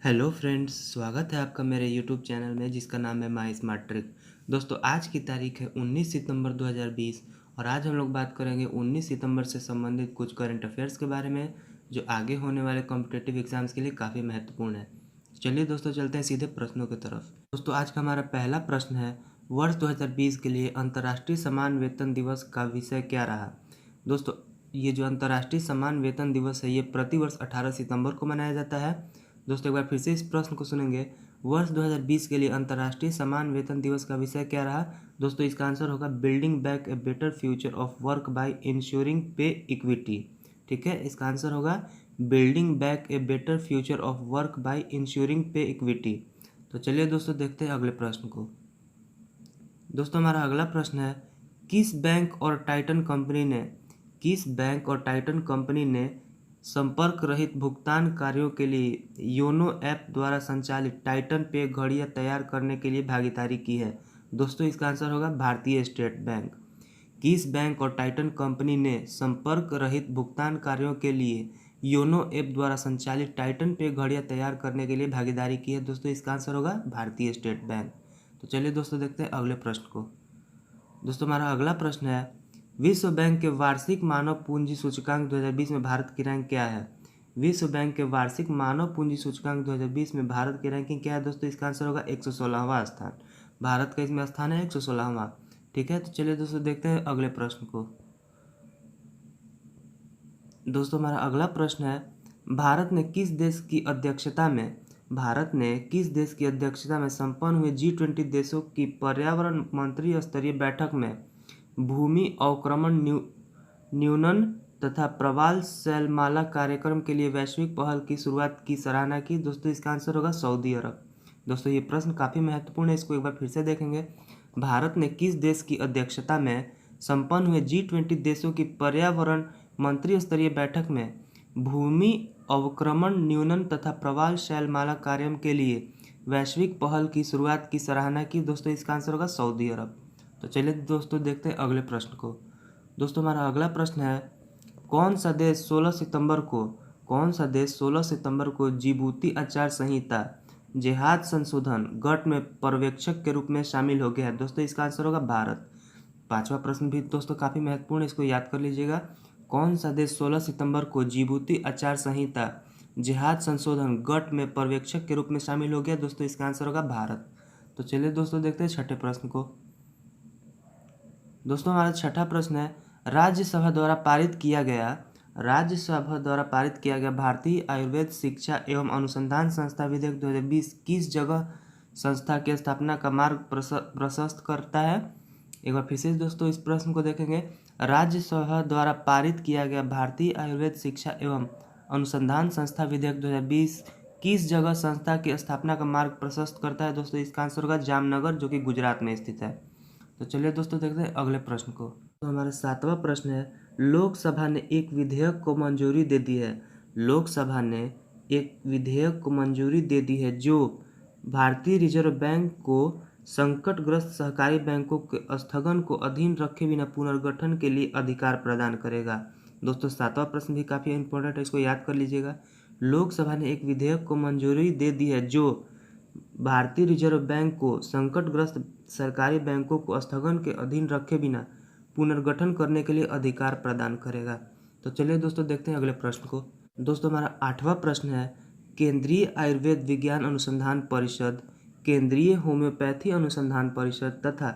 Hello friends, स्वागत है आपका मेरे यूट्यूब चैनल में जिसका नाम है माई स्मार्ट ट्रिक। दोस्तों, आज की तारीख है 19 सितंबर 2020 और आज हम लोग बात करेंगे 19 सितंबर से संबंधित कुछ करंट अफेयर्स के बारे में जो आगे होने वाले कॉम्पिटिटिव एग्जाम्स के लिए काफ़ी महत्वपूर्ण है। चलिए दोस्तों, चलते हैं सीधे प्रश्नों की तरफ। दोस्तों, आज का हमारा पहला प्रश्न है, वर्ष 2020 के लिए अंतर्राष्ट्रीय समान वेतन दिवस का विषय क्या रहा। दोस्तों, ये जो अंतर्राष्ट्रीय समान वेतन दिवस है ये प्रतिवर्ष 18 सितंबर को मनाया जाता है। दोस्तों, एक बार फिर से इस प्रश्न को सुनेंगे, वर्ष 2020 के लिए अंतर्राष्ट्रीय समान वेतन दिवस का विषय क्या रहा। दोस्तों, इसका आंसर होगा building back a better future of work by ensuring पे इक्विटी। ठीक है, इसका आंसर होगा building back a better future of work by ensuring पे इक्विटी। तो चलिए दोस्तों, देखते हैं अगले प्रश्न को। दोस्तों, हमारा अगला प्रश्न है, किस बैंक और टाइटन कंपनी ने संपर्क रहित भुगतान कार्यों के लिए योनो ऐप द्वारा संचालित टाइटन पे घड़ियां तैयार करने के लिए भागीदारी की है। दोस्तों, इसका आंसर होगा भारतीय स्टेट बैंक। किस बैंक और टाइटन कंपनी ने संपर्क रहित भुगतान कार्यों के लिए योनो ऐप द्वारा संचालित टाइटन पे घड़ियां तैयार करने के लिए भागीदारी की है। दोस्तों, इसका आंसर होगा भारतीय स्टेट बैंक। तो चलिए दोस्तों, देखते हैं अगले प्रश्न को। दोस्तों, हमारा अगला प्रश्न है, विश्व बैंक के वार्षिक मानव पूंजी सूचकांक 2020 में भारत की रैंक क्या है। विश्व बैंक के वार्षिक मानव पूंजी सूचकांक 2020 में भारत की रैंकिंग क्या है। दोस्तों, इसका आंसर होगा 116वां स्थान। भारत का इसमें स्थान है 116वां। ठीक है, तो चलिए दोस्तों, देखते हैं अगले प्रश्न को। दोस्तों, हमारा अगला प्रश्न है, भारत ने किस देश की अध्यक्षता में संपन्न हुए G20 देशों की पर्यावरण मंत्री स्तरीय बैठक में भूमि अवक्रमण न्यूनन तथा प्रवाल सैलमाला कार्यक्रम के लिए वैश्विक पहल की शुरुआत की सराहना की। दोस्तों, इसका आंसर होगा सऊदी अरब। दोस्तों, ये प्रश्न काफ़ी महत्वपूर्ण है, इसको एक बार फिर से देखेंगे। भारत ने किस देश की अध्यक्षता में संपन्न हुए G20 देशों की पर्यावरण मंत्री स्तरीय बैठक में भूमि अवक्रमण न्यूनन तथा प्रवाल शैलमाला कार्यक्रम के लिए वैश्विक पहल की शुरुआत की सराहना की। दोस्तों, इसका आंसर होगा सऊदी अरब। तो चलिए दोस्तों, देखते हैं अगले प्रश्न को। दोस्तों, हमारा अगला प्रश्न है, कौन सा देश 16 सितंबर को जिबूती आचार संहिता जिहाद संशोधन गठ में पर्यवेक्षक के रूप में शामिल हो गया है। दोस्तों, इसका आंसर होगा भारत। पांचवा प्रश्न भी दोस्तों काफ़ी महत्वपूर्ण है, इसको याद कर लीजिएगा। कौन सा देश 16 सितंबर को जिबूती आचार संहिता जिहाद संशोधन गठ में पर्यवेक्षक के रूप में शामिल हो गया। दोस्तों, इसका आंसर होगा भारत। तो चलिए दोस्तों, देखते हैं छठे प्रश्न को। दोस्तों, हमारा छठा प्रश्न है, राज्यसभा द्वारा पारित किया गया भारतीय आयुर्वेद शिक्षा एवं अनुसंधान संस्था विधेयक 2020 किस जगह संस्था की स्थापना का मार्ग प्रशस्त करता है। एक बार फिर से दोस्तों इस प्रश्न को देखेंगे, राज्यसभा द्वारा पारित किया गया भारतीय आयुर्वेद शिक्षा एवं अनुसंधान संस्था विधेयक 2020 किस जगह संस्था की स्थापना का मार्ग प्रशस्त करता है। दोस्तों, इसका आंसर होगा जामनगर, जो कि गुजरात में स्थित है। तो चलिए दोस्तों, देखते हैं अगले प्रश्न को। तो हमारा सातवां प्रश्न है, लोकसभा ने एक विधेयक को मंजूरी दे दी है। लोकसभा ने एक विधेयक को मंजूरी दे दी है जो भारतीय रिजर्व बैंक को संकटग्रस्त सहकारी बैंकों के स्थगन को अधीन रखे बिना पुनर्गठन के लिए अधिकार प्रदान करेगा। दोस्तों, सातवां प्रश्न भी काफ़ी इंपॉर्टेंट है, इसको याद कर लीजिएगा। लोकसभा ने एक विधेयक को मंजूरी दे दी है जो भारतीय रिजर्व बैंक को संकटग्रस्त सरकारी बैंकों को स्थगन के अधीन रखे बिना पुनर्गठन करने के लिए अधिकार प्रदान करेगा। तो चलिए दोस्तों, देखते हैं अगले प्रश्न को। दोस्तों, हमारा आठवां प्रश्न है, केंद्रीय आयुर्वेद विज्ञान अनुसंधान परिषद, केंद्रीय होम्योपैथी अनुसंधान परिषद तथा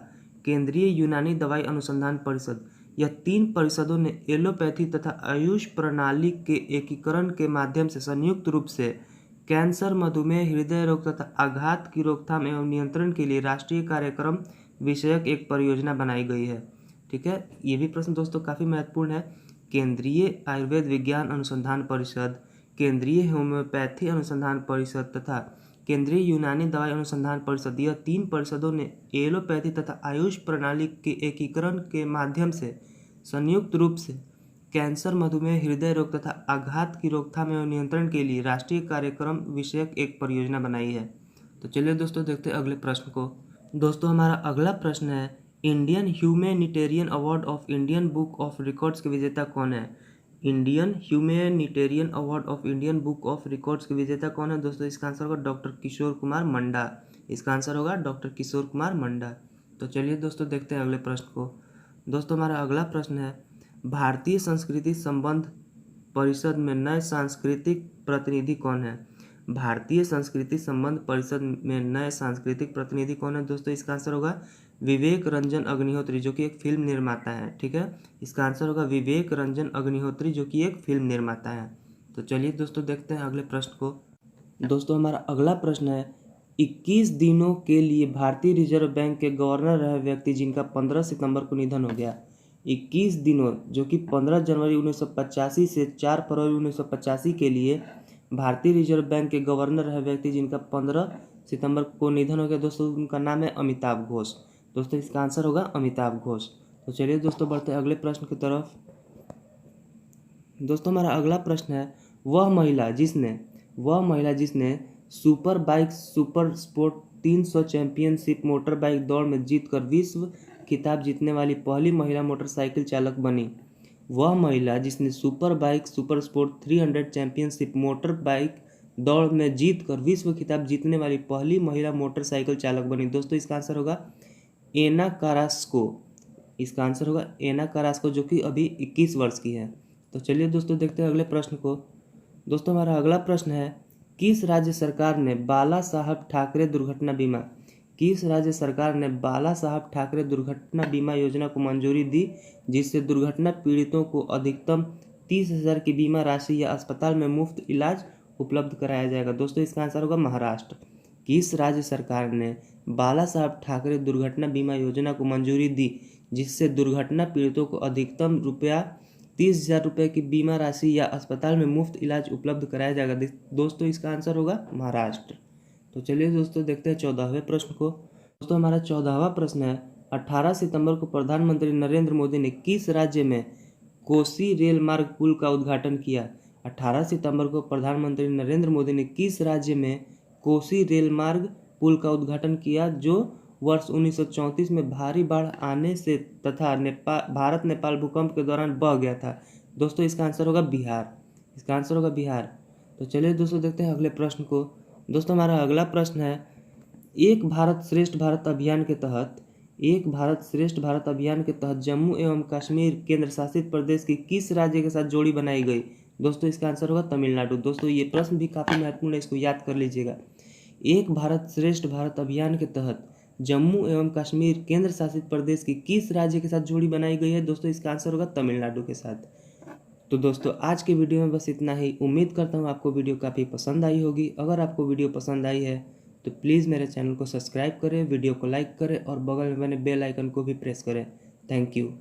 केंद्रीय यूनानी दवाई अनुसंधान परिषद, यह तीन परिषदों ने एलोपैथी तथा आयुष प्रणाली के एकीकरण के माध्यम से संयुक्त रूप से कैंसर, मधुमेह, हृदय रोग तथा आघात की रोकथाम एवं नियंत्रण के लिए राष्ट्रीय कार्यक्रम विषयक एक परियोजना बनाई गई है। ठीक है, ये भी प्रश्न दोस्तों काफ़ी महत्वपूर्ण है। केंद्रीय आयुर्वेद विज्ञान अनुसंधान परिषद, केंद्रीय होम्योपैथी अनुसंधान परिषद तथा केंद्रीय यूनानी दवाई अनुसंधान परिषद, यह तीन परिषदों ने एलोपैथी तथा आयुष प्रणाली के एकीकरण के माध्यम से संयुक्त रूप से कैंसर, मधुमेह, हृदय रोग तथा आघात की रोकथाम एवं नियंत्रण के लिए राष्ट्रीय कार्यक्रम विषयक एक परियोजना बनाई है। तो चलिए दोस्तों, देखते हैं अगले प्रश्न को। दोस्तों, हमारा अगला प्रश्न है, Indian humanitarian award of Indian book of records के विजेता कौन है। Indian humanitarian award of Indian book of records के विजेता कौन है दोस्तों? इसका आंसर होगा डॉक्टर किशोर कुमार मंडा। इसका आंसर होगा डॉक्टर किशोर कुमार मंडा। तो चलिए दोस्तों देखते हैं अगले प्रश्न को। दोस्तों हमारा अगला प्रश्न है, भारतीय संस्कृति संबंध परिषद में नए सांस्कृतिक प्रतिनिधि कौन है? भारतीय संस्कृति संबंध परिषद में नए सांस्कृतिक प्रतिनिधि कौन है दोस्तों? इसका आंसर होगा विवेक रंजन अग्निहोत्री, जो कि एक फिल्म निर्माता है। ठीक है, इसका आंसर होगा विवेक रंजन अग्निहोत्री, जो कि एक फिल्म निर्माता है। तो चलिए दोस्तों देखते हैं अगले प्रश्न को। दोस्तों हमारा अगला प्रश्न है, 21 दिनों के लिए भारतीय रिजर्व बैंक के गवर्नर रहे व्यक्ति जिनका 15 सितंबर को निधन हो गया। 21 दिनों, जो कि 15 जनवरी 1985 से 4 फरवरी 1985 के लिए भारतीय रिजर्व बैंक के गवर्नर रहे व्यक्ति जिनका 15 सितंबर को निधन हो गया दोस्तों, उनका नाम है अमिताभ घोष। दोस्तों इसका आंसर होगा अमिताभ घोष। तो चलिए दोस्तों बढ़ते हैं अगले प्रश्न की तरफ। दोस्तों हमारा अगला प्रश्न है, वह महिला जिसने super bike super sport 300 championship motor bike दौड़ में जीतकर विश्व खिताब जीतने वाली पहली महिला मोटरसाइकिल चालक बनी। वह महिला जिसने super bike super sport 300 championship motor bike दौड़ में जीतकर विश्व खिताब जीतने वाली पहली महिला मोटरसाइकिल चालक बनी। दोस्तों इसका आंसर होगा एना कारास्को। इसका आंसर होगा एना कारास्को, जो कि अभी 21 वर्ष की है। तो चलिए दोस्तों देखते हैं अगले प्रश्न को। दोस्तों हमारा अगला प्रश्न है, किस राज्य सरकार ने बाला साहब ठाकरे दुर्घटना बीमा योजना को मंजूरी दी, जिससे दुर्घटना पीड़ितों को अधिकतम 30,000 की बीमा राशि या अस्पताल में मुफ्त इलाज उपलब्ध कराया जाएगा? दोस्तों इसका आंसर होगा महाराष्ट्र। किस राज्य सरकार ने बाला साहब ठाकरे दुर्घटना बीमा योजना को मंजूरी दी, जिससे दुर्घटना पीड़ितों को अधिकतम 30,000 रुपये की बीमा राशि या अस्पताल में मुफ्त इलाज उपलब्ध कराया जाएगा? दोस्तों इसका आंसर होगा महाराष्ट्र। तो चलिए दोस्तों देखते हैं 14वें प्रश्न को। दोस्तों हमारा 14वां प्रश्न है, 18 सितंबर को प्रधानमंत्री नरेंद्र मोदी ने किस राज्य में कोसी रेल मार्ग पुल का उद्घाटन किया? 18 सितंबर को प्रधानमंत्री नरेंद्र मोदी ने किस राज्य में कोसी रेल मार्ग पुल का उद्घाटन किया, जो वर्ष 1934 में भारी बाढ़ आने से तथा भारत नेपाल भूकंप के दौरान बह गया था? दोस्तों इसका आंसर होगा बिहार। तो चलिए दोस्तों देखते हैं अगले प्रश्न को। दोस्तों हमारा अगला प्रश्न है, एक भारत श्रेष्ठ भारत अभियान के तहत जम्मू एवं कश्मीर केंद्र शासित प्रदेश की किस राज्य के साथ जोड़ी बनाई गई? दोस्तों इसका आंसर होगा तमिलनाडु। दोस्तों ये प्रश्न भी काफ़ी महत्वपूर्ण है, इसको याद कर लीजिएगा। एक भारत श्रेष्ठ भारत अभियान के तहत जम्मू एवं कश्मीर केंद्र शासित प्रदेश की किस राज्य के साथ जोड़ी बनाई गई है? दोस्तों इसका आंसर होगा तमिलनाडु के साथ। तो दोस्तों आज के वीडियो में बस इतना ही। उम्मीद करता हूँ आपको वीडियो काफ़ी पसंद आई होगी। अगर आपको वीडियो पसंद आई है तो प्लीज़ मेरे चैनल को सब्सक्राइब करें, वीडियो को लाइक करें और बगल में बने बेल आइकन को भी प्रेस करें। Thank you.